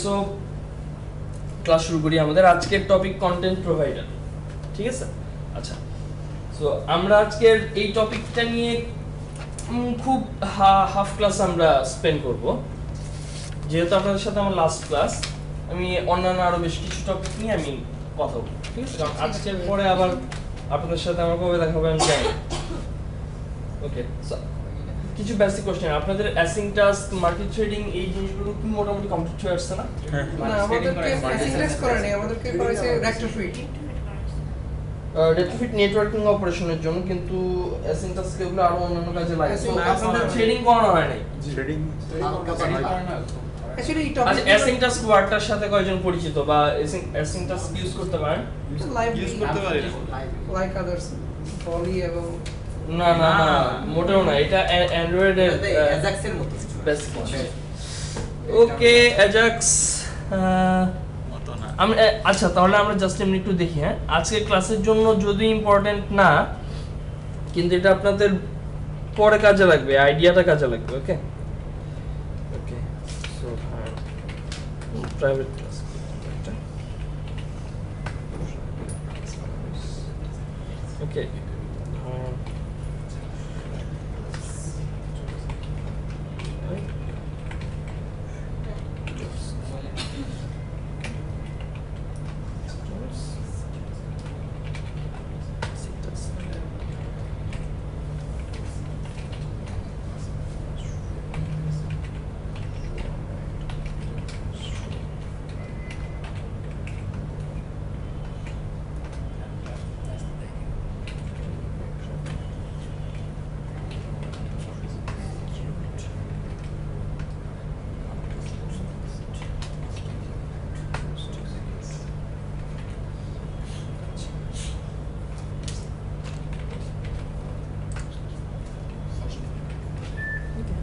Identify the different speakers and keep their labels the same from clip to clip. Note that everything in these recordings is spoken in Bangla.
Speaker 1: সো ক্লাস শুরু করি। আমাদের আজকের টপিক কন্টেন্ট প্রোভাইডার, ঠিক আছে? আচ্ছা, সো আমরা আজকের এই টপিকটা নিয়ে খুব হাফ ক্লাস আমরা স্পেন্ড করব, যেহেতু আপনাদের সাথে আমার লাস্ট ক্লাস। আমি অন্যান্য আরো বেশ কিছু টপিক নিয়ে আমি কথা বলবো, ঠিক আছে? কারণ আজকের পরে আবার আপনাদের সাথে আমার কবে দেখা হবে আমি জানি। ওকে, কিছু বেসিক কোশ্চেন। আপনাদের অ্যাসিং টাস্ক, মার্কেট ট্রেডিং এই জিনিসগুলো কি মোটামুটি কমপ্লিট হয়ে আসছে না?
Speaker 2: না, আমাদেরকে অ্যাসিংলেস করা নেই, আমাদেরকে করেছে রেক্টোফিট
Speaker 1: নেটওয়ার্কিং অপারেশনের জন্য, কিন্তু অ্যাসিং টাস্ক এগুলো আরো অন্যান্য কাজে লাগে।
Speaker 2: Async
Speaker 1: তো
Speaker 2: task
Speaker 1: আপনাদের ট্রেডিং করানো হয় নাই?
Speaker 3: ট্রেডিং
Speaker 2: অ্যাকচুয়ালি এই
Speaker 1: আচ্ছা,
Speaker 2: টপিক
Speaker 1: অ্যাসিং টাস্ক ওয়ার্ডটার সাথে কয়জন পরিচিত বা অ্যাসিং টাস্ক ইউজ করতে পারেন?
Speaker 2: লাইভ
Speaker 3: ইউজ করতে পারি
Speaker 2: লাইক আদার্স বলি এবং
Speaker 1: না না না, মোটেও না। এটা অ্যান্ড্রয়েড এর
Speaker 4: অ্যাজাক্স এর মতো কিছু
Speaker 1: বেসিক কিছু। ওকে, অ্যাজাক্স
Speaker 3: মতো না।
Speaker 1: আমরা আচ্ছা, তাহলে আমরা জাস্ট এমনি একটু দেখি। হ্যাঁ, আজকের ক্লাসের জন্য যদি ইম্পর্টেন্ট না, কিন্তু এটা আপনাদের পরে কাজে লাগবে, আইডিয়াটা কাজে লাগবে। ওকে ওকে, সো প্রাইভেট ক্লাস ওকে।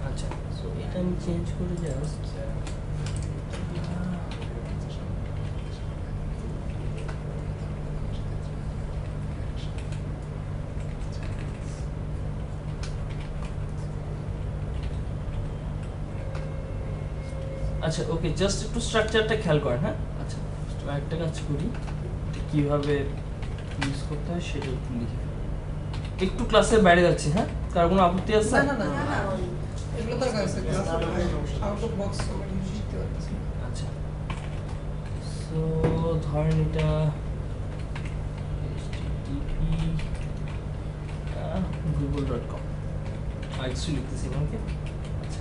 Speaker 1: আচ্ছা, সো এটা আমি চেঞ্জ করে জাস্ট আচ্ছা ওকে, জাস্ট একটু স্ট্রাকচারটা খেয়াল করেন। হ্যাঁ, আচ্ছা তো একটা কাজ করি, কিভাবে ইউজ করতে হয় সেটা একটু লিখে ফেলি। একটু ক্লাসের বাইরে যাচ্ছি। হ্যাঁ, কার কোনো আপত্তি আছে?
Speaker 2: না না না এগুলো তো কাছে আউট অফ বক্স শিখতে পারতেছি।
Speaker 1: আচ্ছা, সো ধরেন এটা http://google.com কিছু লিখতেছি না। ওকে, আচ্ছা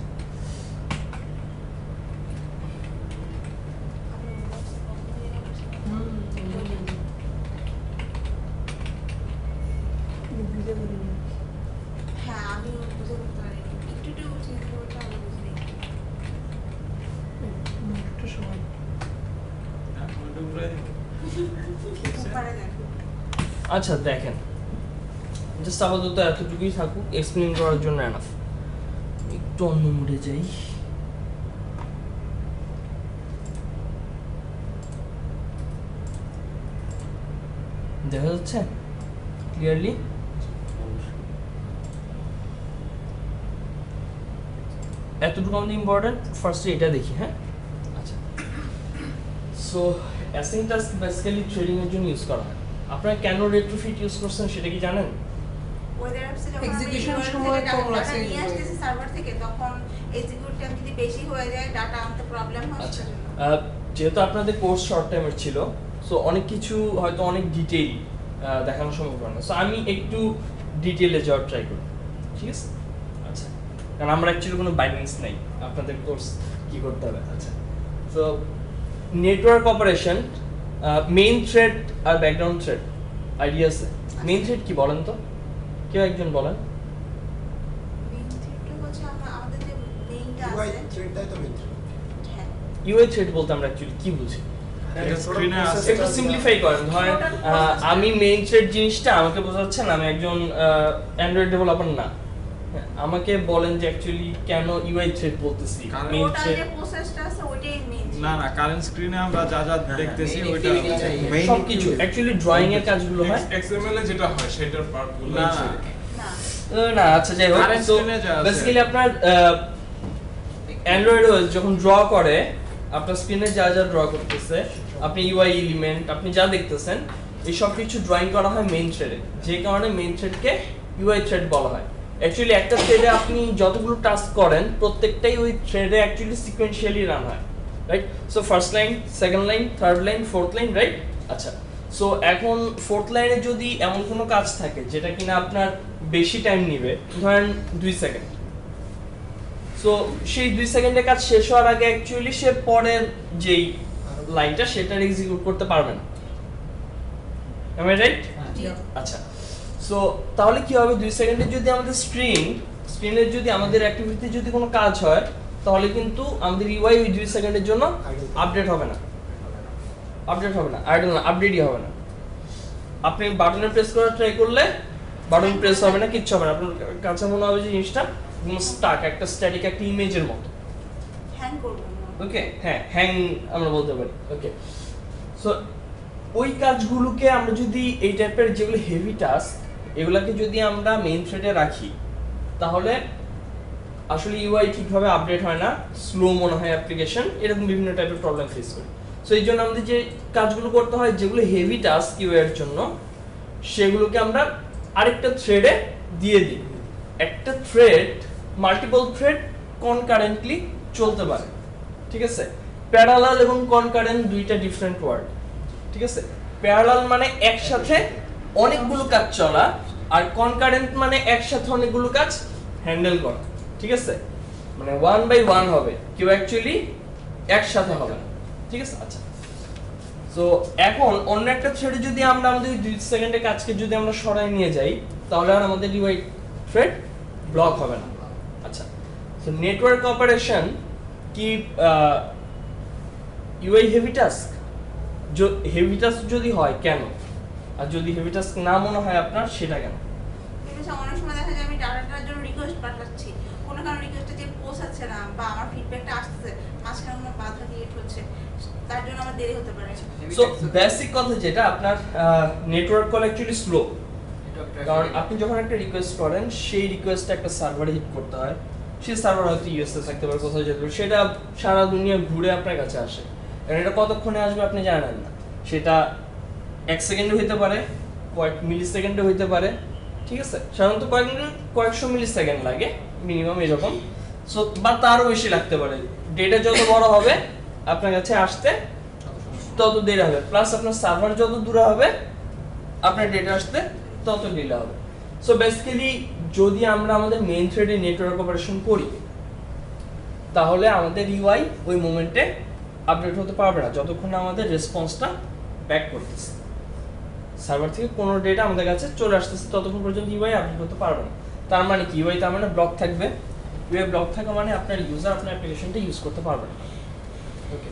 Speaker 5: হ্যাঁ, আমি বুঝে উঠতে পারিনি। একটু চেঞ্জ করতে আমি বুঝিনি।
Speaker 2: একটু সময়
Speaker 5: পারে দেখো।
Speaker 1: আচ্ছা, দেখেন জাস্ট আপাতত এতটুকুই থাকুক, এক্সপ্লেইন করার জন্য এনাফ। একটু অন্য মুডে যাই। দেখা যাচ্ছে ক্লিয়ারলি? এতটুকু আমাদের ইম্পর্টেন্ট। ফার্স্টে এটা দেখি। হ্যাঁ, আচ্ছা, so async task basically trading এর জন্য ইউজ করা হয়। আপনারা কেন রেট্রোফিট ইউজ করছেন সেটা কি জানেন?
Speaker 5: ওয়েদার অ্যাপসে যখন
Speaker 2: Execution
Speaker 5: আমি
Speaker 2: সময় কম
Speaker 5: ডাটা
Speaker 2: লাগছে
Speaker 5: নিয়ে আসতেছি সার্ভার থেকে, তখন এক্সিকিউট টাইম যদি বেশি হয়ে যায়, ডাটা আনতে প্রবলেম হয়।
Speaker 1: আচ্ছা,
Speaker 5: সেজন্য।
Speaker 1: যেহেতু আপনাদের কোর্স শর্ট টাইমের ছিল, সো অনেক কিছু হয়তো অনেক ডিটেইল দেখানো সম্ভব হয় না। সো আমি একটু ডিটেইলে যাওয়ার ট্রাই করি, ঠিক আছে? আচ্ছা, কারণ আমরা অ্যাকচুয়ালি কোনো বাইন্ডিংস নাই আপনাদের কোর্স কি করতে হবে। আচ্ছা, so network operation, main thread আর ব্যাকগ্রাউন্ড থ্রেড আইডিয়া আছে? মেইন থ্রেড কি বলেন তো, কেউ একজন বলেন।
Speaker 5: মেইন থ্রেডটা হচ্ছে আমাদের যে মেইনটা
Speaker 4: ইউআই
Speaker 5: আছে।
Speaker 4: থ্রেডটাই তো মিত্র
Speaker 5: হ্যাঁ,
Speaker 1: ইউআই থ্রেড বলতে আমরা অ্যাকচুয়ালি কি বুঝি? একটু সিম্পলিফাই করেন। ধরেন আমি মেইন থ্রেড জিনিসটা আমাকে বোঝাচ্ছেন, আমি একজন অ্যান্ড্রয়েড ডেভেলপার না। হ্যাঁ, আমাকে বলেন যে অ্যাকচুয়ালি কেন ইউআই থ্রেড বলতেছি, মেইন
Speaker 5: টোটাল
Speaker 1: থ্রেড
Speaker 5: যে প্রসেসটা আছে ওইটাই মেইন।
Speaker 3: না না, কারেন্ট স্ক্রিনে আমরা যা যা দেখতেছি
Speaker 4: main
Speaker 3: ওইটা
Speaker 4: activity চাই।
Speaker 1: সবকিছু অ্যাকচুয়ালি ড্রয়িং এর কাজগুলো হয়
Speaker 6: XML এ যেটা হয় সেটার পার্টগুলো
Speaker 3: না
Speaker 5: না,
Speaker 1: না। আচ্ছা, যাই হোক,
Speaker 3: Current
Speaker 1: তো
Speaker 3: screen এ যা আছে।
Speaker 1: বেসিক্যালি আপনার অ্যান্ড্রয়েড ওএস যখন ড্র করে, আপনার স্ক্রিনে যা যা ড্র করতেছে, আপনি ইউআই এলিমেন্ট আপনি যা দেখতেছেন এই সব কিছু ড্রয়িং করা হয় মেইন থ্রেডে, যে কারণে মেইন থ্রেডকে ইউআই থ্রেড বলা হয়। অ্যাকচুয়ালি একটা থ্রেডে আপনি যতগুলো টাস্ক করেন প্রত্যেকটাই ওই থ্রেডে অ্যাকচুয়ালি সিকোয়েন্সিয়ালি রান হয়, right? So first line, second line, third line, fourth line, right? আচ্ছা, সো এখন ফোর্থ লাইনে যদি এমন কোনো কাজ থাকে যেটা কিনা আপনার বেশি টাইম নেবে, ধরেন 2 সেকেন্ড, সো সেই 2 সেকেন্ডের কাজ শেষ হওয়ার আগে অ্যাকচুয়ালি সে পরের যেই লাইনটা সেটার এক্সিকিউট করতে পারবে না। Am I right? আচ্ছা, সো তাহলে কি হবে, 2 সেকেন্ডে যদি আমাদের স্ক্রিনের যদি আমাদের অ্যাক্টিভিটিতে যদি কোনো কাজ হয় তাহলে কিন্তু আমাদের ইউআই ওই 2 সেকেন্ডের জন্য আপডেট হবে না, আইডল না, আপডেটই হবে না। আপনি বাটনে প্রেস করার ট্রাই করলে বাটন প্রেস হবে না, কিচ্ছু হবে না, আপনার কাছে মনে হবে যে জিনিসটা স্টাক, একটা স্ট্যাটিক একটা ইমেজের মতো,
Speaker 5: হ্যাং করবে না।
Speaker 1: ওকে, হ্যাঁ, হ্যাং আমরা বলতে পারি। ওকে, সো ওই কাজগুলোকে আমরা যদি এই টাইপের যেগুলো হেভি টাস্ক এগুলাকে যদি আমরা মেইন থ্রেডে রাখি তাহলে আসলে ইউআই ঠিকভাবে আপডেট হয় না, স্লো মনে হয় অ্যাপ্লিকেশন, এরকম বিভিন্ন টাইপের প্রবলেম ফেস করি। সো এই জন্য আমাদের যে কাজগুলো করতে হয় যেগুলো হেভি টাস্ক ইউআই এর জন্য, সেগুলোকে আমরা আরেকটা থ্রেডে দিয়ে দিই। একটা থ্রেড মাল্টিপল থ্রেড কনকারেন্টলি চলতে পারে, ঠিক আছে? প্যারালাল এবং কনকারেন্ট দুইটা ডিফারেন্ট ওয়ার্ড, ঠিক আছে? প্যারালাল মানে একসাথে অনেকগুলো কাজ চলা, আর কনকারেন্ট মানে একসাথে অনেকগুলো কাজ হ্যান্ডেল করা, ঠিক আছে? মানে 1 বাই 1 হবে, কেউ অ্যাকচুয়ালি একসাথে হবে না, ঠিক আছে? আচ্ছা, সো এখন অন্য একটা থ্রেডে যদি আমরা আমাদের 2 সেকেন্ডের কাজকে যদি আমরা সরায় নিয়ে যাই তাহলে আর আমাদের ইউআই থ্রেড ব্লক হবে না। আচ্ছা, সো নেটওয়ার্ক অপারেশন কি UI heavy task? Heavy task যদি হয় কেন, আর যদি হেভি টাস্ক না মনে হয় আপনার সেটা কেন?
Speaker 5: কিন্তু অনেক সময় দেখা যায় আমি ডাটাটার জন্য রিকোয়েস্ট পাঠাচ্ছি, কোনো কারণে রিকোয়েস্টটা যে পৌঁছাচ্ছে না বা আমার ফিডব্যাকটা আসছে মাঝখানে কোনো বাধা ক্রিয়েট হচ্ছে, তার জন্য আমার দেরি হতে পারে।
Speaker 1: সো বেসিক কথা যেটা আপনার নেটওয়ার্ক কল অ্যাকচুয়ালি স্লো, কারণ আপনি যখন একটা রিকোয়েস্ট করেন সেই রিকোয়েস্টটা একটা সার্ভারে হিট করতে হয়, সেই সার্ভার হয়তো ইউএসএ থাকতে পারে, কোথাও যেতে পারে, সেটা সারা দুনিয়া ঘুরে আপনার কাছে আসে, কারণ এটা কতক্ষণে আসবে আপনি জানেন না, সেটা 1 সেকেন্ডে হইতে পারে, কয়েক মিলি সেকেন্ডে হইতে পারে, ঠিক আছে? সাধারণত কয়েকশো মিলি সেকেন্ড লাগে মিনিমাম এরকম, সো বা তারও বেশি লাগতে পারে। ডেটা যত বড় হবে আপনার কাছে আসতে তত দেরি হবে, প্লাস আপনার সার্ভার যত দূরে হবে আপনার ডেটা আসতে তত ডিলে হবে। সো বেসিক্যালি যদি আমরা আমাদের মেইন থ্রেডে নেটওয়ার্ক অপারেশন করি তাহলে আমাদের ইউআই ওই মোমেন্টে আপডেট হতে পারবে না যতক্ষণ না আমাদের রেসপন্সটা ব্যাক করতেছে, সার্ভার থেকে কোনো ডেটা আমাদের কাছে চলে আসতেছে ততক্ষণ পর্যন্ত ইউআই আপডেট হতে পারবে না। তার মানে কি, ইউআই তার মানে ব্লক থাকবে, ইউআই ব্লক থাকা মানে আপনার ইউজার আপনার অ্যাপ্লিকেশনটা ইউজ করতে পারবে না। ওকে,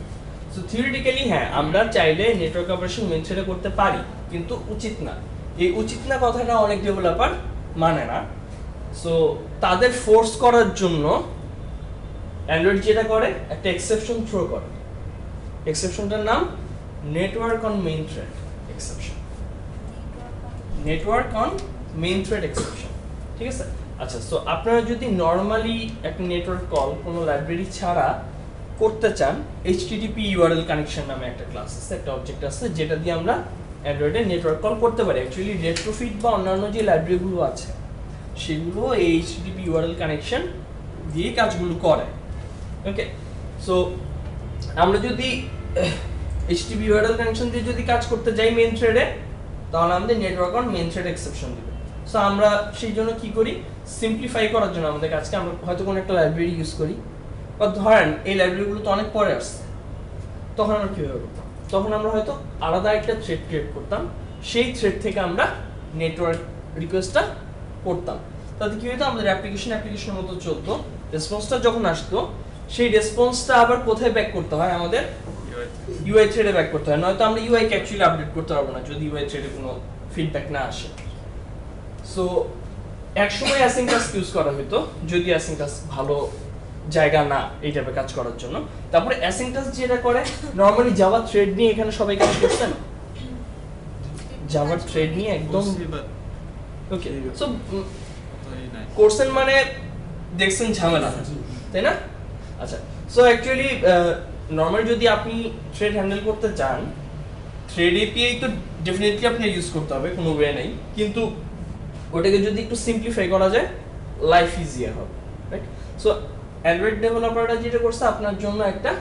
Speaker 1: সো থিওরিটিক্যালি হ্যাঁ আমরা চাইলে নেটওয়ার্ক অপারেশন মেইন থ্রেডে করতে পারি, কিন্তু উচিত না। এই উচিত না কথাটা অনেক ডেভেলপার মানে না, সো তাদের ফোর্স করার জন্য অ্যান্ড্রয়েড যেটা করে একটা এক্সেপশন থ্রো করে, এক্সেপশনটার নাম network on main thread exception, network on main thread exception, ঠিক আছে? আচ্ছা, সো আপনারা যদি নরমালি একটা নেটওয়ার্ক কল কোনো লাইব্রেরি ছাড়া করতে চান, HTTP URL কানেকশন নামে একটা ক্লাস আছে, একটা অবজেক্ট আছে যেটা দিয়ে আমরা অ্যান্ড্রয়েডে নেটওয়ার্ক কল করতে পারি। অ্যাকচুয়ালি রেট্রোফিট বা অন্যান্য যে লাইব্রেরিগুলো আছে সেগুলো এই HTTP URL কানেকশন দিয়ে কাজগুলো করে। ওকে, সো আমরা যদি HTTP URL কানেকশন দিয়ে যদি কাজ করতে যাই মেইন থ্রেডে তাহলে আমাদের network on main thread exception দিবে। সো আমরা সেই জন্য কি করি, সিম্পলিফাই করার জন্য আমাদের কাজকে আমরা হয়তো কোনো একটা লাইব্রেরি ইউজ করি, বা ধরেন এই লাইব্রেরিগুলো তো অনেক পরে আসছে, তখন আমরা কীভাবে করতাম, তখন আমরা হয়তো আলাদা একটা থ্রেড ক্রিয়েট করতাম, সেই থ্রেড থেকে আমরা নেটওয়ার্ক রিকোয়েস্টটা করতাম, তাতে কি হতো আমাদের অ্যাপ্লিকেশনের মতো চলতো, রেসপন্সটা যখন আসতো সেই রেসপন্সটা আবার কোথায় ব্যাক করতে হয়, আমাদের ইউআই থ্রেডে ব্যাক করতে হয়, নয়তো আমরা ইউআই কে অ্যাকচুয়ালি আপডেট করতে পারবো না যদি ইউআই থ্রেডে কোনো ফিডব্যাক না আসে। সো একসময় অ্যাসিনক্রাস ইউজ করা হতো, যদি অ্যাসিনক্রাস ভালো জায়গা না এই টাইপের কাজ করার জন্য। তারপরে অ্যাসিনক্রাস যেটা করে নরমালি জাভা থ্রেড নিয়ে এখানে সবাই কাজ করছেন, জাভা থ্রেড নিয়ে একদম ওকে, সো করছেন মানে দেখছেন ঝামেলা, তাই না? আচ্ছা, সো অ্যাকচুয়ালি নরমাল যদি আপনি থ্রেড হ্যান্ডেল করতে চান, থ্রেড এপিআই তো ডেফিনেটলি আপনি ইউজ করতে হবে, কোনো ওয়ে নেই, কিন্তু ওটাকে যদি একটু সিম্পলিফাই করা যায় লাইফ ইজিয়ার হবে, রাইট? সো অ্যান্ড্রয়েড ডেভেলপাররা যেটা করছে আপনার জন্য একটা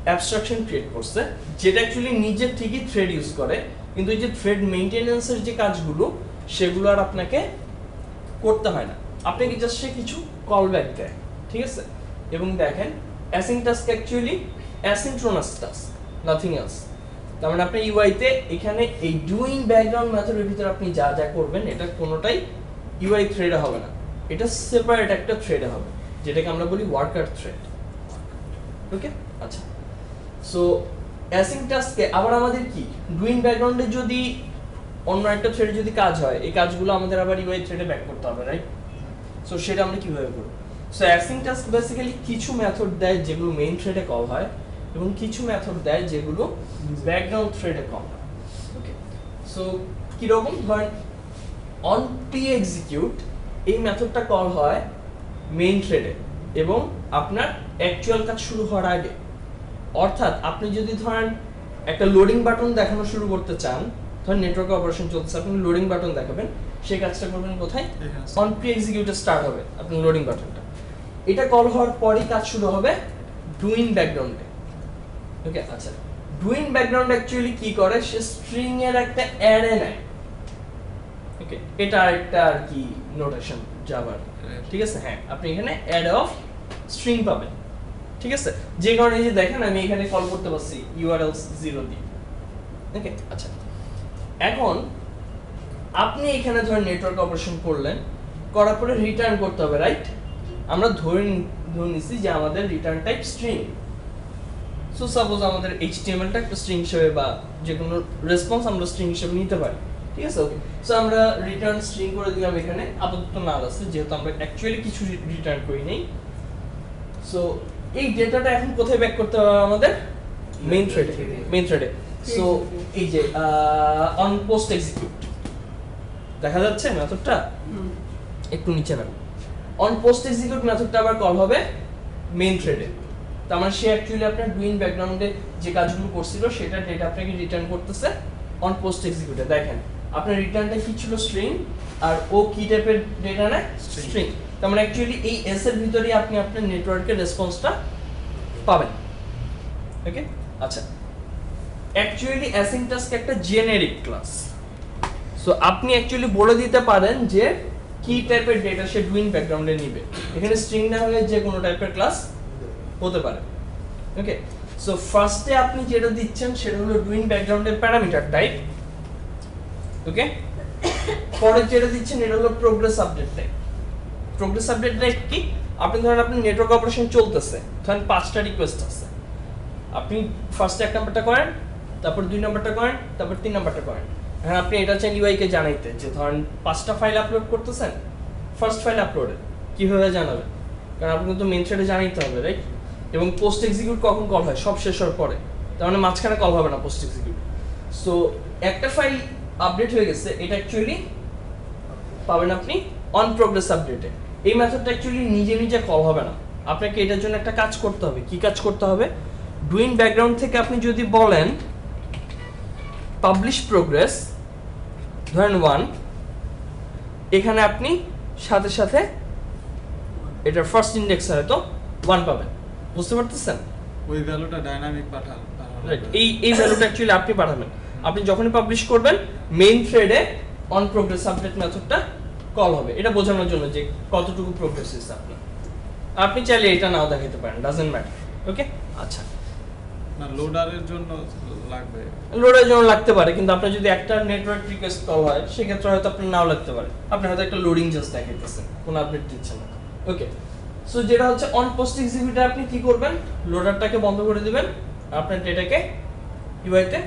Speaker 1: অ্যাবস্ট্রাকশন ক্রিয়েট করছে, যেটা অ্যাকচুয়ালি নিজে ঠিকই থ্রেড ইউজ করে, কিন্তু এই যে থ্রেড মেইনটেনেন্সের যে কাজগুলো সেগুলো আর আপনাকে করতে হয় না, আপনাকে জাস্ট সে কিছু কল ব্যাক দেয়, ঠিক আছে? এবং দেখেন async task actually asynchronous task, nothing else. তার মানে আপনি ইউআইতে এখানে এই ডুইং ব্যাকগ্রাউন্ড মেথডের ভিতরে আপনি যা যা করবেন এটা কোনোটাই ইউআই থ্রেডে হবে না, এটা সেপারেট একটা থ্রেডে হবে, যেটাকে আমরা বলি ওয়ার্কার থ্রেড। ওকে, আচ্ছা। সো অ্যাসিং টাস্কে আবার আমাদের কি ডুইং ব্যাকগ্রাউন্ডে যদি অন্য একটা থ্রেডে যদি কাজ হয়, এই কাজগুলো আমাদের আবার ইউআই থ্রেডে ব্যাক করতে হবে, রাইট? সো সেটা আমরা কিভাবে করব? সো অ্যাসিং টাস্ক বেসিক্যালি কিছু মেথড দেয় যেগুলো মেইন থ্রেডে কল হয়, এবং কিছু মেথড দেয় যেগুলো ব্যাকগ্রাউন্ড থ্রেডে কল হয়। ওকে, সো কি রকম? ধরেন অন প্রি এক্সিকিউট এই মেথডটা কল হয় মেইন থ্রেডে এবং আপনার অ্যাকচুয়াল কাজ শুরু হওয়ার আগে। অর্থাৎ আপনি যদি ধরেন একটা লোডিং বাটন দেখানো শুরু করতে চান, ধরেন নেটওয়ার্ক অপারেশন চলছে, আপনি লোডিং বাটন দেখাবেন, সেই কাজটা করবেন কোথায়? অন প্রি এক্সিকিউটে স্টার্ট হবে আপনার লোডিং বাটনটা, এটা কল হওয়ার পরেই কাজ শুরু হবে ডুইং ব্যাকগ্রাউন্ডে। ওকে, আচ্ছা। ডুইং ব্যাকগ্রাউন্ড অ্যাকচুয়ালি কি করে? সে স্ট্রিং এর একটা অ্যারে নেয়। ওকে, এটা আরেকটা আর কি নোটেশন জাভার, ঠিক আছে? হ্যাঁ, আপনি এখানে অ্যাড অফ স্ট্রিং পাবেন, ঠিক আছে? যে কারণে এই যে দেখেন আমি এখানে কল করতে পারছি ইউআরএল 0 দিয়ে। ওকে, আচ্ছা। এখন আপনি এখানে ধরেন নেটওয়ার্ক অপারেশন করলেন, করার পরে রিটার্ন করতে হবে, রাইট? আমরা ধরে নিছি যে আমাদের return type string. So suppose আমাদের HTML টা একটা স্ট্রিং হিসেবে বা যে কোনো রেসপন্স আমরা স্ট্রিং হিসেবে নিতে পারি, ঠিক আছে? ওকে, সো আমরা রিটার্ন স্ট্রিং করে দিলাম এখানে, আপাতত নাল আছে যেহেতু আমরা অ্যাকচুয়ালি কিছু রিটার্ন করি নাই। সো এই ডেটাটা এখন কোথায় ব্যাক করতে হবে? আমাদের মেইন থ্রেডে। সো এই যে অন পোস্ট এক্সিকিউট দেখা যাচ্ছে মেথডটা, একটু নিচে নাও। অন পোস্ট এক্সিকিউট মেথডটা আবার কল হবে মেইন থ্রেডে। তার মানে সে অ্যাকচুয়ালি আপনার ডুইং ব্যাকগ্রাউন্ডে যে কাজগুলো করছিল সেটা ডেটা আপনাকে রিটার্ন করতেছে অন পোস্ট এক্সিকিউটে। দেখেন আপনার রিটার্নটা কি ছিল? স্ট্রিং। আর ও কি টাইপের ডেটা নেয়? স্ট্রিং। তার মানে অ্যাকচুয়ালি এই এস এর ভিতরেই আপনি আপনার নেটওয়ার্কের রেসপন্সটা পাবেন। ওকে, আচ্ছা। অ্যাকচুয়ালি অ্যাসিং টাস্ক একটা জেনারিক ক্লাস। সো আপনি অ্যাকচুয়ালি বলে দিতে পারেন যে কি টাইপের ডেটা সে ডুইং ব্যাকগ্রাউন্ডে নিবে। এখানে স্ট্রিং না হলে যে কোনো টাইপের ক্লাস হতে পারে। ওকে, সো ফার্স্টে আপনি যেটা দিচ্ছেন সেটা হলো ডুইং ব্যাকগ্রাউন্ডের প্যারামিটার টাইপ। ওকে, পরে যেটা দিচ্ছেন এটা হলো progress update type. Progress update type কি? আপনি ধরেন আপনি নেটওয়ার্ক অপারেশন চলতেছে, ধরেন 5টা রিকোয়েস্ট আছে, আপনি ফার্স্টে 1 নাম্বারটা করেন, তারপর 2 নাম্বারটা করেন, তারপর 3 নাম্বারটা করেন। হ্যাঁ, আপনি এটা চান ইউআই কে জানাইতে যে ধরেন 5টা ফাইল আপলোড করতেছেন, ফার্স্ট ফাইল আপলোডে কিভাবে জানাবেন? কারণ আপনি তো মেইন থ্রেডে জানাইতে হবে, রাইট? এবং পোস্ট এক্সিকিউট কখন কল হয়? সব শেষ হওয়ার পরে। তার মানে মাঝখানে কল হবে না পোস্ট এক্সিকিউট। সো একটা ফাইল আপডেট হয়ে গেছে, এটা অ্যাকচুয়ালি পাবেন আপনি অন প্রোগ্রেস আপডেটে। এই মেথডটা অ্যাকচুয়ালি নিজে নিজে কল হবে না, আপনাকে এটার জন্য একটা কাজ করতে হবে। কি কাজ করতে হবে? ডুইং ব্যাকগ্রাউন্ড থেকে আপনি যদি বলেন পাবলিশ প্রোগ্রেস ধরেন 1, এখানে আপনি সাথে সাথে এটা ফার্স্ট ইন্ডেক্স হয়তো 1 পাবেন। বুঝতে পারতেছেন?
Speaker 3: ওই ভ্যালুটা ডাইনামিক পাঠাল,
Speaker 1: রাইট, এই ভ্যালুটা অ্যাকচুয়ালি আপনি পাঠাবেন। আপনি যখনই পাবলিশ করবেন মেইন থ্রেডে অন প্রোগ্রেস আপডেট মেথডটা কল হবে, এটা বোঝানোর জন্য যে কতটুকু প্রোগ্রেস হয়েছে আপনার। আপনি চাইলে এটা নাও দেখাতে পারেন, ডাজন্ট ম্যাটার। ওকে, আচ্ছা।
Speaker 3: না, লোডারের জন্য লাগবে,
Speaker 1: লোডের জন্য লাগতে পারে, কিন্তু আপনার যদি একটা নেটওয়ার্ক রিকোয়েস্ট কল হয় সেক্ষেত্রে হয়তো আপনার নাও লাগতে পারে। আপনি হয়তো একটা লোডিং জাস্ট দেখাইতেছেন, কোনো আপডেট দিচ্ছেন না। ওকে, সো যেটা হচ্ছে অন পোস্ট এক্সিকিউটে আপনি কি করবেন? লোডারটাকে বন্ধ করে দিবেন, আপনার ডেটাকে ইউআইতে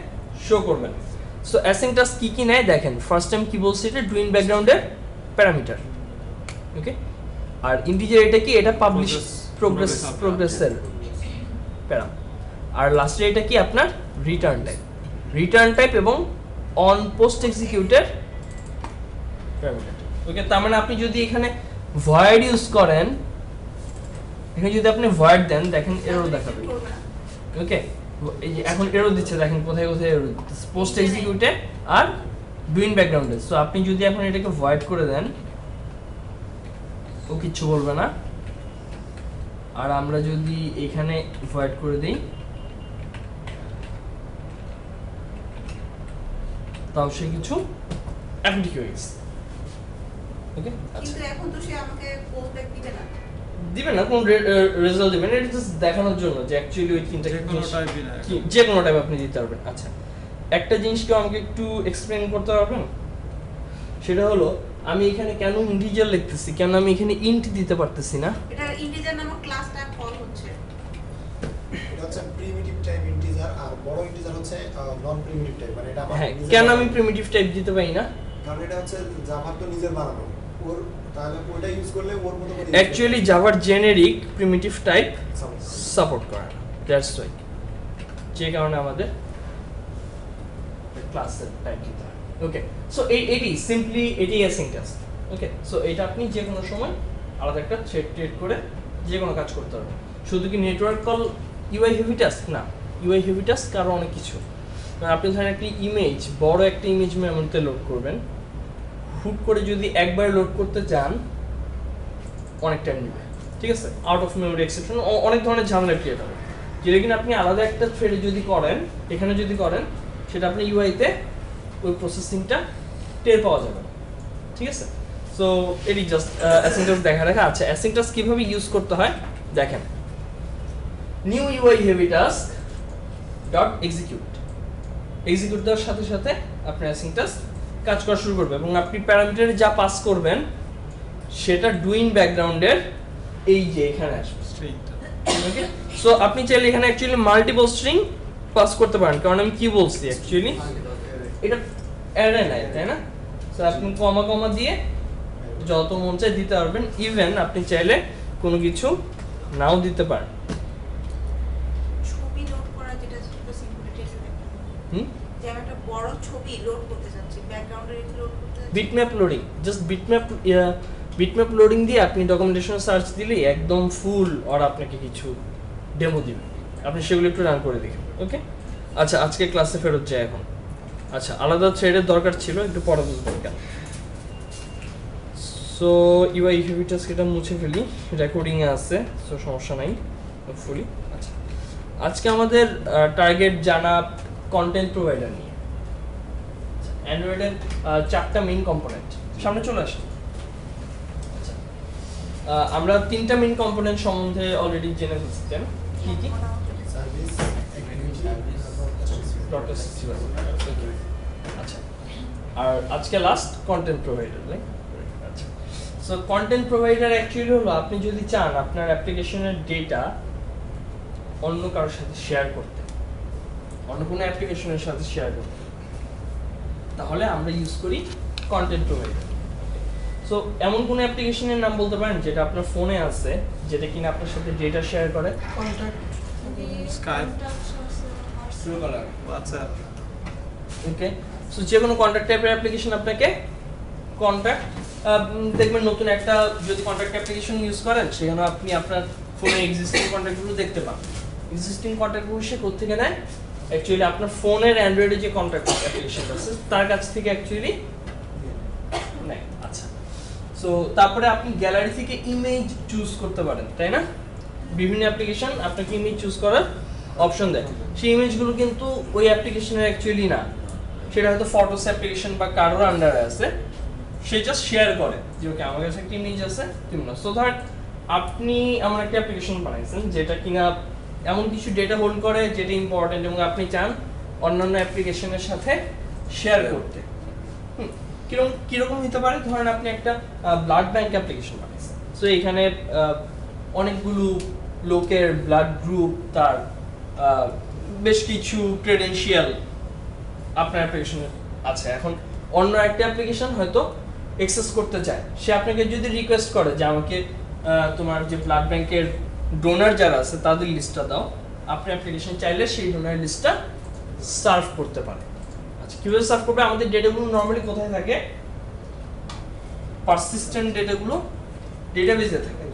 Speaker 1: শো করবেন। সো অ্যাসিং টাস্ক কি কি নেয় দেখেন। ফার্স্ট টাইম কি বলছি? এটা ডুইং ব্যাকগ্রাউন্ডের প্যারামিটার। ওকে, আর ইন্টিজার এটা কি? এটা পাবলিশ প্রোগ্রেসের প্যারাম। আর লাস্টে এটা কি? আপনার রিটার্ন টাইপ এবং অন পোস্ট এক্সিকিউটের প্যারামিটার। ওকে, তার মানে আপনি যদি এখানে ভয়েড ইউজ করেন এখানে যদি আপনি ভয়েড দেন দেখেন এরর দেখাবে
Speaker 5: করবে না।
Speaker 1: ওকে এই যে এখন এরর দিচ্ছে দেখেন কোথায় কোথায় এরর দিচ্ছে পোস্ট এক্সিকিউটে আর ডুইং ব্যাকগ্রাউন্ডে। সো আপনি যদি এখন এটাকে ভয়েড করে দেন ও কিচ্ছু বলবে না, আর আমরা যদি এখানে ভয়েড করে দিই তাও সে কিছু এখন ঠিক হয়ে গেছে। ওকে আচ্ছা
Speaker 5: কিন্তু এখন তো সে আমাকে পোস্ট ব্যাক দিবে না।
Speaker 1: দিবেন না, কোনো রেজাল্ট দিবেন, এটা জাস্ট দেখানোর জন্য যে অ্যাকচুয়ালি ওই তিনটা
Speaker 3: যে কোনো টাইপই না
Speaker 1: যে কোনো টাইপ আপনি দিতে পারবেন। আচ্ছা একটা জিনিস কেউ আমাকে একটু এক্সপ্লেন করতে পারবেন? সেটা হলো আমি এখানে কেন ইন্টিজার লিখতেছি, কেন আমি এখানে ইন্ট দিতে পারতেছি না?
Speaker 5: এটা ইন্টিজার নামক ক্লাসটা কল হচ্ছে।
Speaker 4: এটা হচ্ছে প্রিমিটিভ টাইপ ইন্টিজার, আর বড় ইন্টিজার হচ্ছে নন প্রিমিটিভ টাইপ, মানে এটা আমার
Speaker 1: হ্যাঁ
Speaker 4: নিজের
Speaker 1: কেন
Speaker 4: বানানো।
Speaker 1: আমি প্রিমিটিভ টাইপ দিতে পারি না?
Speaker 4: কারণ এটা হচ্ছে জাভা তো নিজের বানানো, ওর তাহলে ওটা ইউজ করলে ওর মতো করে
Speaker 1: অ্যাকচুয়ালি জাভার generic primitive type
Speaker 4: Sounds.
Speaker 1: Support করে না, দ্যাটস ওয়াই, যে কারণে আমাদের ক্লাসের টাইপ দিতে হয়। ওকে সো এটি সিম্পলি এটি অ্যাসিনক্রাস। ওকে সো এটা আপনি যে কোনো সময় আলাদা একটা থ্রেড ক্রিয়েট করে যে কোনো কাজ করতে পারবেন। শুধু কি network call UI heavy task না, ইউআই হেভি টাস্ক আরও অনেক কিছু। মানে আপনি ধরেন একটি ইমেজ, বড় একটা ইমেজ মেমোরিতে লোড করবেন, হুট করে যদি একবার লোড করতে চান অনেক টাইম নেবে, ঠিক আছে, আউট অফ মেমোরি এক্সেপশন অনেক ধরনের ঝামেলা ক্রিয়েট হবে, যেটা কিনা আপনি আলাদা একটা থ্রেডে যদি করেন, এখানে যদি করেন সেটা আপনি ইউআইতে ওই প্রসেসিংটা টের পাওয়া যাবে না, ঠিক আছে। সো এটি জাস্ট অ্যাসিনক্রাস দেখা রাখা। আচ্ছা অ্যাসিনক্রাস কীভাবে ইউজ করতে হয় দেখেন, new UI heavy task dot execute, execute দেওয়ার সাথে সাথে আপনার অ্যাসিনক্রাস কাজ করা শুরু করবে এবং আপনি প্যারামিটারে যা পাস করবেন সেটা ডুইং ব্যাকগ্রাউন্ডের এই যে এখানে আসবে।
Speaker 3: স্ট্রিংটা
Speaker 1: ওকে সো আপনি চাইলে এখানে অ্যাকচুয়ালি মাল্টিপল স্ট্রিং পাস করতে পারেন, কারণ আমি কি বলছি অ্যাকচুয়ালি এটা অ্যারে নাই, তাই না? সো আপনি কমা কমা দিয়ে যত মন চায় দিতে পারবেন, ইভেন আপনি চাইলে কোনো কিছু নাও দিতে পারেন।
Speaker 5: ছবি লোড করা যেটা সিম্পলিটি আছে,
Speaker 1: হুম
Speaker 5: যে আমি একটা বড় ছবি লোড করতে চাচ্ছি, ব্যাকগ্রাউন্ডে রেখে লোড করতে চাচ্ছি।
Speaker 1: Bitmap loading, just bitmap loading দিয়ে আপনি ডকুমেন্টেশন সার্চ দিলেই একদম ফুল আর আপনাকে কিছু ডেমো দিবে, আপনি সেগুলো একটু রান করে দেখুন। ওকে আচ্ছা আজকে ক্লাসে ফেরত যাই এখন। আচ্ছা আলাদা থ্রেডের দরকার ছিল, একটু পরে বুঝবেন কেন। সো ইউআই হেভি টাস্ক এটা মুছে ফেলি, রেকর্ডিংয়ে আছে, সো সমস্যা নাই হোপফুলি। আচ্ছা আজকে আমাদের টার্গেট জানা কন্টেন্ট প্রোভাইডার নিয়ে। অ্যান্ড্রয়েডের 4টা মেইন কম্পোনেন্ট, সামনে চলে আসে। আচ্ছা আমরা 3টা মেইন কম্পোনেন্ট সম্বন্ধে অলরেডি জেনে ফেলছি, তাই না? কি কি?
Speaker 4: সার্ভিস
Speaker 1: আচ্ছা আর আজকে লাস্ট কন্টেন্ট প্রোভাইডার, রাইট? আচ্ছা সো কন্টেন্ট প্রোভাইডার অ্যাকচুয়ালি হলো আপনি যদি চান আপনার অ্যাপ্লিকেশনের ডেটা অন্য কারোর সাথে শেয়ার করতে, অন্য কোনো অ্যাপ্লিকেশনের সাথে শেয়ার করতে, তাহলে আমরা ইউজ করি কন্টেন্ট প্রোভাইডার। সো এমন কোনো অ্যাপ্লিকেশনের নাম বলতে পারেন যেটা আপনার ফোনে আছে, যেটা কিনা আপনার সাথে ডেটা শেয়ার করে?
Speaker 2: Contact
Speaker 3: Skype WhatsApp
Speaker 1: okay so যে কোনো কন্ট্যাক্ট টাইপের অ্যাপ্লিকেশন আপনাকে কন্ট্যাক্ট দেখবেন নতুন একটা যদি কন্ট্যাক্ট অ্যাপ্লিকেশন ইউজ করেন সেখানে আপনি আপনার ফোনে এক্সিস্টিং কন্ট্যাক্টগুলো দেখতে পান। এক্সিস্টিং কন্ট্যাক্টগুলো সে কোত্থেকে নেয়? অ্যাকচুয়ালি আপনার ফোনের অ্যান্ড্রয়েডে যে কন্ট্যাক্ট অ্যাপ্লিকেশন আছে তার কাছ থেকে অ্যাকচুয়ালি নেয়। আচ্ছা সো তারপরে আপনি গ্যালারি থেকে ইমেজ চুজ করতে পারেন, তাই না? বিভিন্ন অ্যাপ্লিকেশন আপনাকে ইমেজ চুজ করার অপশন দেয়, সেই ইমেজগুলো কিন্তু ওই অ্যাপ্লিকেশনের অ্যাকচুয়ালি না, সেটা হয়তো ফটোস অ্যাপ্লিকেশন বা কারোর আন্ডারে আছে, সে জাস্ট শেয়ার করে যে ওকে আমার কাছে একটা ইমেজ আছে তুমি না। সো ধর আপনি এমন একটা অ্যাপ্লিকেশন বানাইছেন যেটা কিনা এমন কিছু ডেটা হোল্ড করে যেটা ইম্পর্টেন্ট এবং আপনি চান অন্যান্য অ্যাপ্লিকেশনের সাথে শেয়ার করতে। কিরকম হতে পারে? ধরেন আপনি একটা ব্লাড ব্যাংক অ্যাপ্লিকেশন বানাইছেন, সো এখানে অনেকগুলো লোকের ব্লাড গ্রুপ, তার বেশ কিছু ক্রেডেনশিয়াল আপনার অ্যাপ্লিকেশনে আছে। এখন অন্য একটা অ্যাপ্লিকেশন হয়তো অ্যাক্সেস করতে চায়, সে আপনাকে যদি রিকোয়েস্ট করে যে আমাকে তোমার যে ব্লাড ব্যাংকের ডোনার যারা আছে তাদের লিস্টটা দাও, আপনার অ্যাপ্লিকেশন চাইলে সেই ডোনার লিস্টটা সার্ভ করতে পারে। আচ্ছা কীভাবে সার্ভ করবে? আমাদের ডেটাগুলো নর্মালি কোথায় থাকে? পারসিস্টেন্ট ডেটাগুলো ডেটাবেজে থাকে।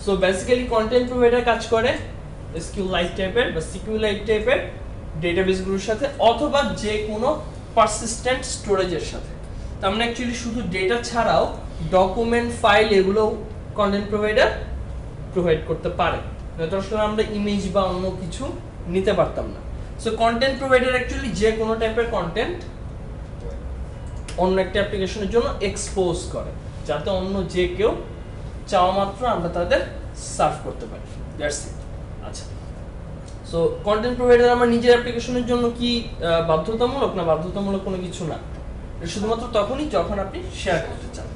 Speaker 1: So so basically content provider কাজ করে SQLite টাইপের বা SQLite টাইপের ডেটাবেসগুলোর সাথে অথবা যে কোনো পারসিস্টেন্ট স্টোরেজের সাথে। তার মানে অ্যাকচুয়ালি শুধু ডেটা ছাড়াও ডকুমেন্ট ফাইল এগুলো কন্টেন্ট প্রোভাইডার প্রোভাইড করতে পারে। নয়তো আসলে আমরা ইমেজ বা অন্য কিছু নিতে পারতাম না। সো কন্টেন্ট প্রোভাইডার অ্যাকচুয়ালি যে কোনো টাইপের কন্টেন্ট অন্য একটা অ্যাপ্লিকেশনের জন্য এক্সপোজ করে, যাতে অন্য যে কেউ চাওয়া মাত্র আমরা তাদের সার্ভ করতে পারি। That's it. আচ্ছা, সো কন্টেন্ট প্রোভাইডার আমার নিজের অ্যাপ্লিকেশনের জন্য কি বাধ্যতামূলক? না, বাধ্যতামূলক কোনো কিছু না। এটা শুধুমাত্র তখনই যখন আপনি শেয়ার করতে চান,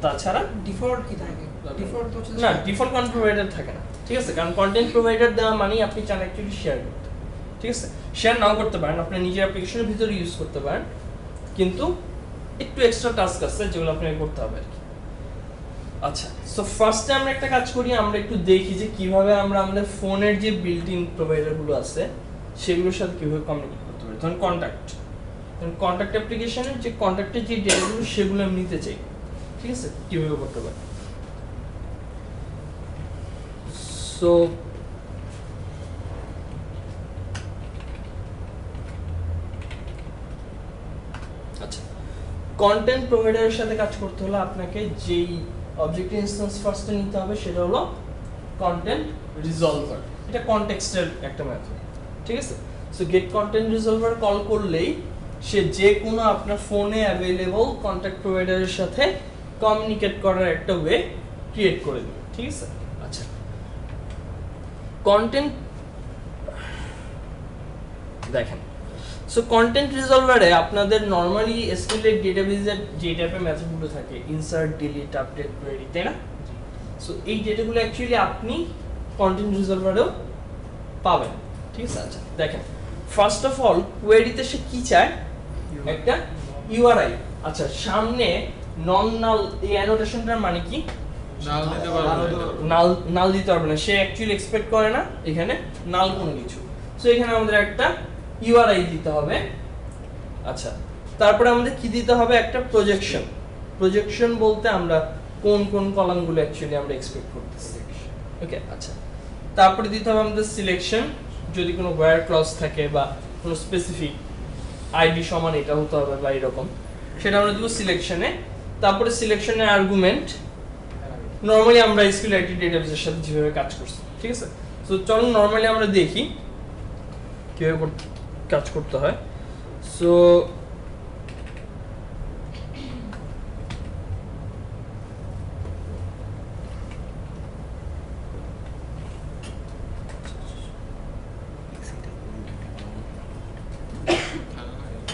Speaker 1: তাছাড়া
Speaker 2: ডিফল্ট কি থাকে? ডিফল্ট তো হচ্ছে
Speaker 1: না, ডিফল্ট কন্টেন্ট প্রোভাইডার থাকে না, ঠিক আছে? কারণ কন্টেন্ট প্রোভাইডার দেওয়া মানেই আপনি চান অ্যাকচুয়ালি শেয়ার করতে, ঠিক আছে? শেয়ার নাও করতে পারেন, আপনার নিজের অ্যাপ্লিকেশনের ভিতরে ইউজ করতে পারেন, কিন্তু একটু এক্সট্রা টাস্ক আছে যেগুলো আপনাকে করতে হবে আর কি। আচ্ছা, সো ফার্স্টে আমরা একটা কাজ করি, আমরা একটু দেখি যে কিভাবে আমরা আমাদের ফোনের যে বিল্ট ইন প্রোভাইডারগুলো আছে সেগুলোর সাথে কিভাবে কমিউনিকেট করতে পারি। ধরুন কন্ট্যাক্ট অ্যাপ্লিকেশনের যে কন্ট্যাক্টের যে ডেটাগুলো সেগুলো আমি নিতে চাই, ঠিক আছে? কিভাবে করতে পারি? সো আচ্ছা, কন্টেন্ট প্রোভাইডারের সাথে কাজ করতে হলে আপনাকে যেই অবজেক্ট ইনস্ট্যান্স ফার্স্টে নিতে হবে সেটা হলো কন্টেন্ট রিজলভার। এটা কনটেক্সটের একটা মেথড, ঠিক আছে? সো গেট কন্টেন্ট রিজলভার কল করলেই সে যে কোনো আপনার ফোনে অ্যাভেলেবল কন্ট্যাক্ট প্রোভাইডারের সাথে কমিউনিকেট করার একটা ওয়ে ক্রিয়েট করে দেবে, ঠিক আছে? আচ্ছা, কন্টেন্ট দেখেন, সো কন্টেন্ট রিজলভারে আপনাদের নরমালি এসকিউএল ডেটাবেজের যে টাইপের মেথডগুলো থাকে, ইনসার্ট, ডিলিট, আপডেট, কোয়েরি, তাই না? সো এই ডেটাগুলো অ্যাকচুয়ালি আপনি কন্টেন্ট রিজলভারেও পাবেন, ঠিক আছে? আচ্ছা দেখেন, ফার্স্ট অফ অল কোয়েরিতে সে কি চায়? একটা ইউআরআই। আচ্ছা, সামনে নন নাল, এই অ্যানোটেশনটার মানে কি?
Speaker 3: নাল দিতে পারবে না।
Speaker 1: নাল দিতে পারবে না, সে অ্যাকচুয়ালি এক্সপেক্ট করে না এখানে নাল কোনো কিছু। সো এখানে আমাদের একটা ইউআরআই দিতে হবে। আচ্ছা, তারপরে আমাদের কি দিতে হবে? একটা প্রজেকশন বলতে আমরা কোন কোন কলামগুলো অ্যাকচুয়ালি আমরা এক্সপেক্ট করতেছি, ওকে? আচ্ছা, তারপরে দিতে হবে আমাদের সিলেকশন, যদি কোনো ওয়্যার ক্লজ থাকে বা কোনো স্পেসিফিক আইডি সমান এটা হতে হবে বা এরকম, সেটা আমরা দিব সিলেকশনে। তারপরে সিলেকশনের আর্গুমেন্ট নরমালি আমরা SQLite ডেটাবেসের সাথে যেভাবে কাজ করছি, ঠিক আছে? সো চলুন নরমালি আমরা দেখি কিভাবে কাজ করতে হয়। সো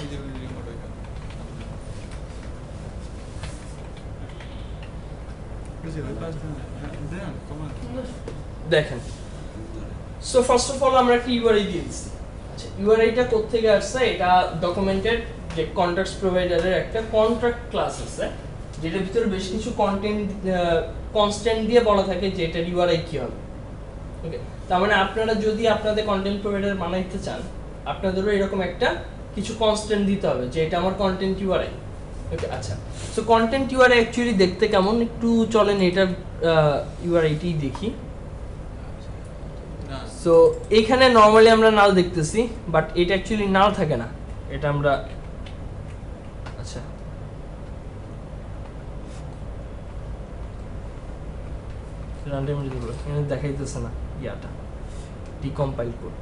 Speaker 3: এই যে রিমোট এখানে। এই যে ওই পাশ দিয়ে হ্যাঁ, দেন কমান।
Speaker 1: দেখেন, সো ফার্স্ট অফ অল আমরা একটা ইউআরআই দিয়ে দিচ্ছি। আচ্ছা, ইউআরআইটা কোত্থেকে আসছে? এটা ডকুমেন্টেড যে কন্ট্রাক্টস প্রোভাইডারের একটা কন্ট্রাক্ট ক্লাস আছে, যেটার ভিতরে বেশ কিছু কনস্ট্যান্ট দিয়ে বলা থাকে যে এটার ইউআরআই কি হবে, ওকে? তার মানে আপনারা যদি আপনাদের কন্টেন্ট প্রোভাইডার বানাইতে চান, আপনাদেরও এরকম একটা কিছু কনস্ট্যান্ট দিতে হবে যে এটা আমার কন্টেন্ট ইউআরআই, ওকে? আচ্ছা, সো কন্টেন্ট ইউআরআই অ্যাকচুয়ালি দেখতে কেমন একটু চলেন এটার ইউআরআইটি দেখি।
Speaker 3: না
Speaker 1: সো এখানে নরমালি আমরা নাল দেখতেছি, বাট এটা অ্যাকচুয়ালি নাল থাকে না, এটা আমরা আচ্ছা রানটাইম যদি বলো, এখানে দেখাইতেছে না ইয়াটা ডিকম্পাইল কোড।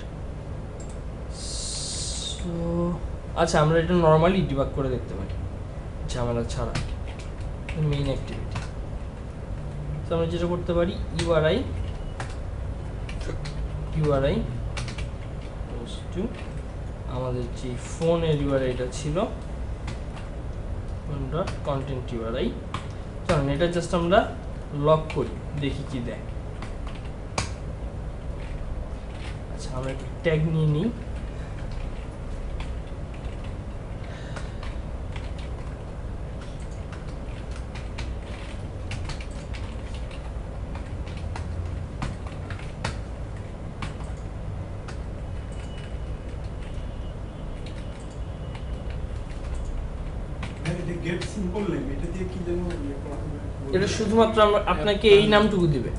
Speaker 1: সো আচ্ছা, আমরা এটা নরমালি ডিবাগ করে দেখতে পারি ঝামেলা ছাড়া, মেইন অ্যাক্টিভিটি। সো আমরা যেটা করতে পারি, ইউআরআই টু আমাদের যে ফোনের ইউআরআইটা ছিল কন্টেন্ট ইউআরআই, চলুন এটা জাস্ট আমরা লক করি, দেখি কি দেয়। আচ্ছা, আমরা একটা ট্যাগ নিয়ে নিই।
Speaker 7: গেট সিম্পল নেম, এটা দিয়ে কি যেন ইয়ে করা হবে?
Speaker 1: এটা শুধুমাত্র আপনাকে এই নামটুকু দিবে।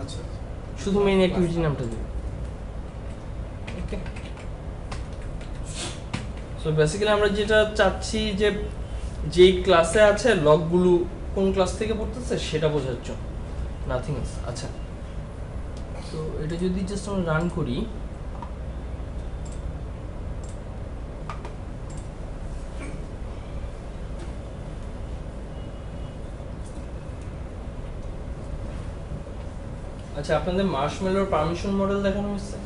Speaker 7: আচ্ছা
Speaker 1: শুধু মেইন অ্যাক্টিভিটি নামটা দিবেন। ওকে, সো বেসিক্যালি আমরা যেটা চাচ্ছি যে যেই ক্লাসে আছে লগগুলো কোন ক্লাস থেকে পড়তেছে সেটা বোঝার জন্য, নাথিং এলস। আচ্ছা, তো এটা যদি জাস্ট আমরা রান করি, আচ্ছা আপনাদের মার্শমেলোর পারমিশন মডেল দেখানো হচ্ছে?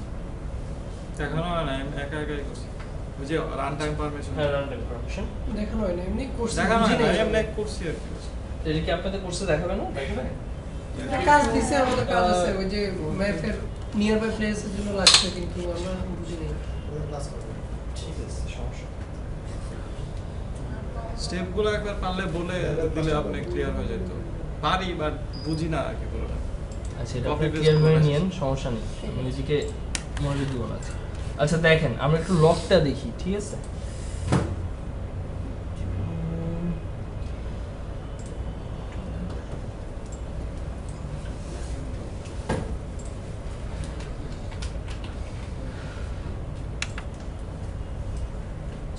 Speaker 3: এখনো হয় না, আমি একা একাই করছি। ওই যে রান টাইম পারমিশন
Speaker 1: হ্যাঁ, রান টাইম পারমিশন
Speaker 2: দেখানো হয় না, এমনি কোর্স
Speaker 3: দেখানো হয় না, এমনি করছি আর কি।
Speaker 1: এটা কি আপনাদের কোর্সে দেখাবে না? দেখাবে?
Speaker 2: কাজ দিছে, আমাদের কাজ আছে ওই যে ম্যাপের নিয়ার বাই প্লেসের জন্য লাগছে, কিন্তু আমরা বুঝি নাই।
Speaker 4: ক্লাস করবে।
Speaker 1: ঠিক আছে, সমস্যা নেই।
Speaker 3: স্টেপগুলো একবার পারলে বলে দিলে আপনি ক্লিয়ার হয়ে যেত। পারি বাট বুঝি না আর কি পুরোটা।
Speaker 1: আচ্ছা, এটা
Speaker 3: Copy
Speaker 1: আপনি
Speaker 3: paste
Speaker 1: ক্লিয়ার করে
Speaker 3: করে
Speaker 1: নিয়েন, সমস্যা নেই, আমি নিজেকে মনে দিব না। আচ্ছা দেখেন, আমরা একটু লকটা দেখি, ঠিক আছে?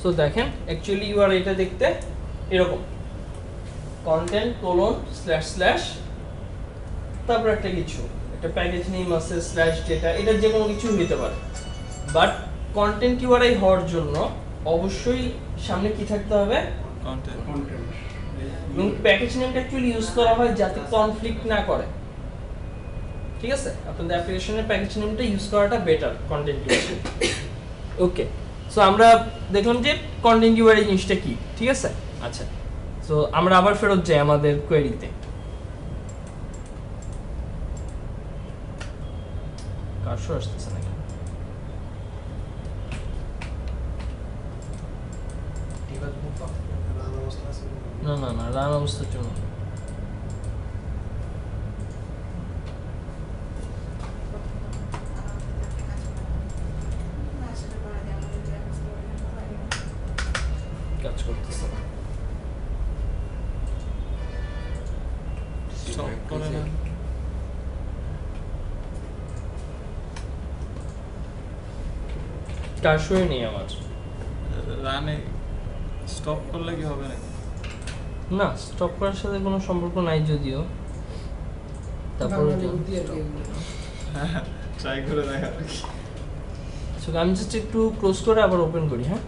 Speaker 1: সো দেখেন অ্যাকচুয়ালি ইউআর এটা দেখতে এরকম, কন্টেন্ট কোলন স্ল্যাশ স্ল্যাশ তারপর একটা কিছু, একটা প্যাকেজ নেম আছে স্ল্যাশ ডেটা, এটা যে কোনো কিছু হতে পারে। বাট কন্টেন্ট ইউআরআই হওয়ার জন্য অবশ্যই সামনে কি থাকতে হবে?
Speaker 3: কন্টেন্ট।
Speaker 1: এবং প্যাকেজ নেমটা অ্যাকচুয়ালি ইউজ করা হয় যাতে কনফ্লিক্ট না করে, ঠিক আছে? আপনাদের অ্যাপ্লিকেশনের প্যাকেজ নেমটা ইউজ করাটা বেটার কন্টেন্ট ইউআরআই। ওকে, সো আমরা দেখলাম যে কন্টেন্ট ইউআরআই জিনিসটা কি, ঠিক আছে? আচ্ছা, সো আমরা আবার ফেরত যাই আমাদের কোয়েরিতে। কার্সর আসতেছে নাকি?
Speaker 4: এবার খুব রান অবস্থা আছে।
Speaker 1: না না না, রান অবস্থার জন্য না। কাজ করতেছে না।
Speaker 3: স্টপ করে না।
Speaker 1: কার্সরই নেই আমার।
Speaker 3: রানে স্টপ করলে কি হবে নাকি?
Speaker 1: না, স্টপ করার সাথে কোনো সম্পর্ক নাই যদিও, তারপর
Speaker 2: বাংলা বুদ্ধি আর কি এগুলো।
Speaker 3: ট্রাই করে দেখা।
Speaker 1: আমি জাস্ট একটু ক্লোজ করে আবার ওপেন করি। হ্যাঁ,